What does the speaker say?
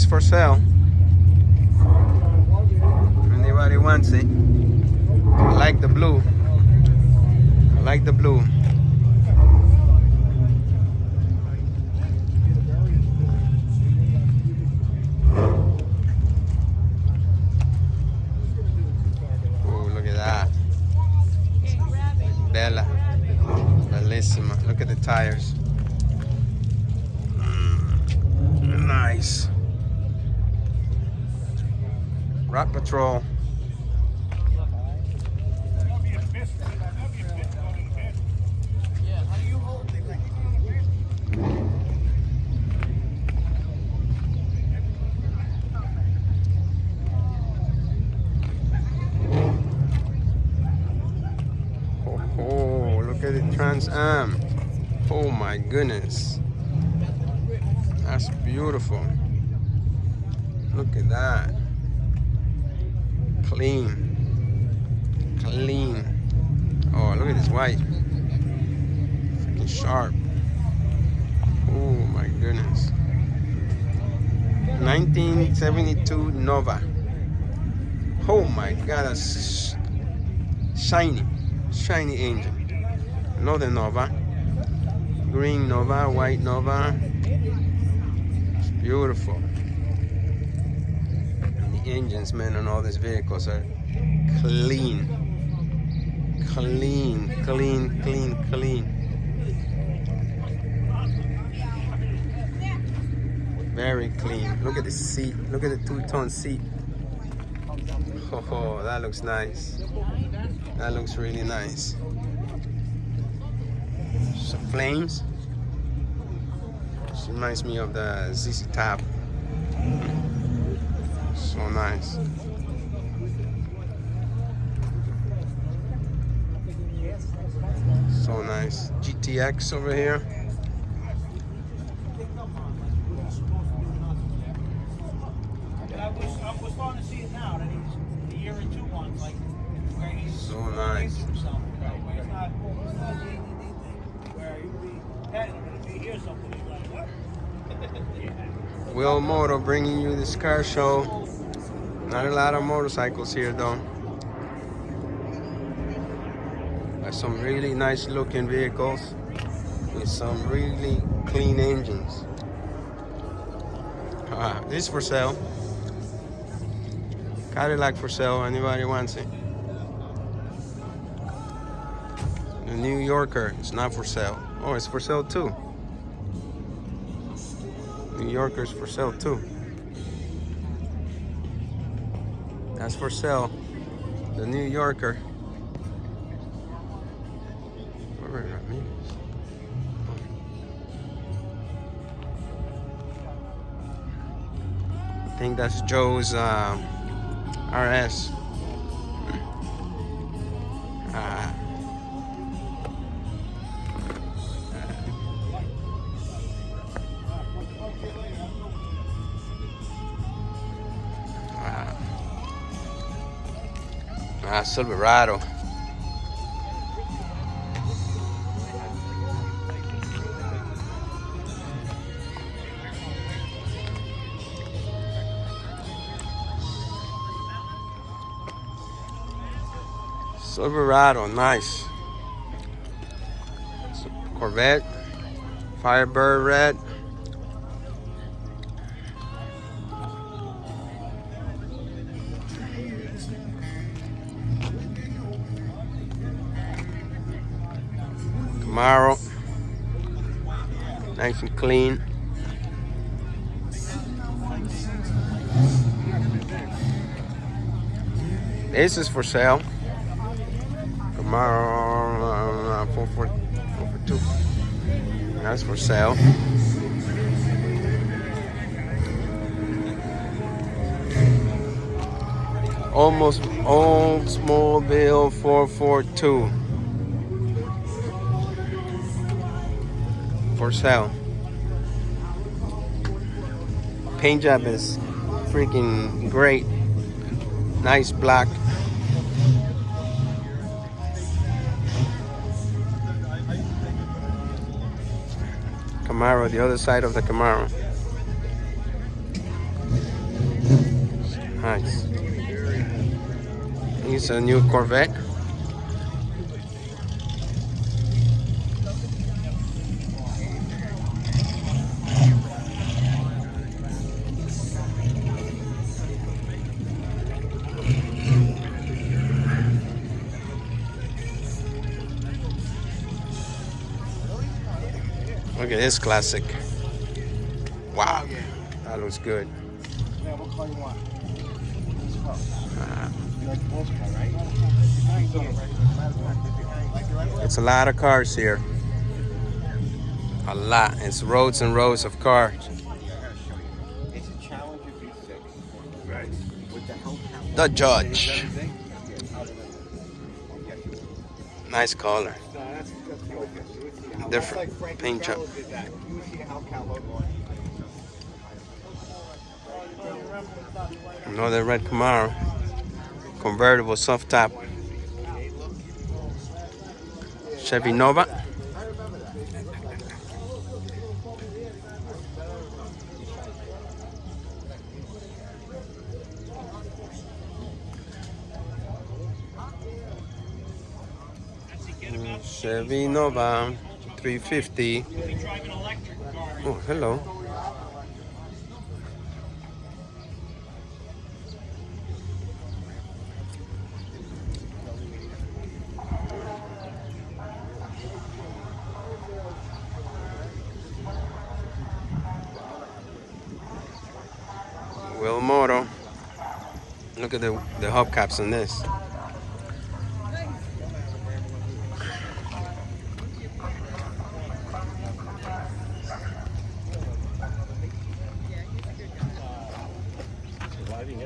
It's for sale. Anybody wants it? I like the blue. I like the blue. Oh, look at that. Bella. Bellissima. Look at the tires. Nice. Rock Patrol. Oh, look at the Trans Am. Oh my goodness. That's beautiful. Look at that. Clean. Clean. Oh, look at this white. Freaking sharp. Oh my goodness. 1972 Nova. Oh my god, that's shiny. Shiny engine. Another Nova. Green Nova, white Nova. It's beautiful. And the engines, man, on all these vehicles are clean. Clean, clean, clean, clean. Very clean. Look at the seat. Look at the two-tone seat. Oh, that looks nice. That looks really nice. Some flames. This reminds me of the ZZ Top. So nice. So nice. GTX over here. I was starting to see it now that he's the year or two ones, like where he's So nice. himself, right? Where it's not the ADD thing, where you'll be petting him, and if he hears something, he's like, what? Will Moto bringing you this car show. Not a lot of motorcycles here though. There's some really nice looking vehicles with some really clean engines. This is for sale. Cadillac for sale. Anybody wants it? The New Yorker is not for sale. Oh, it's for sale too. New Yorker's for sale too. That's for sale. The New Yorker. Where are we? I think that's Joe's RS. Silverado. Silverado, nice. Corvette, Firebird red. Camaro, nice and clean. This is for sale. Camaro 442. That's for sale. Almost Oldsmobile 442. For sale. Paint job is freaking great. Nice black. Camaro, the other side of the Camaro. Nice. It's a new Corvette. Look at this classic. Wow, that looks good. Yeah, what car you want? Uh, You like the Bulls car, right? It's a lot of cars here. A lot. It's rows and rows of cars. It's a Challenger V6. Right. With the Hellcat. The Judge. Nice color. That's focus. You would see how Different that's like Frank paint job. Gallo did that. You would see a Hellcat logo on it. Another red Camaro. Convertible soft top. Chevy Nova. Chevy Nova 350. Oh, hello. Will Moto. Look at the hubcaps on this. Surviving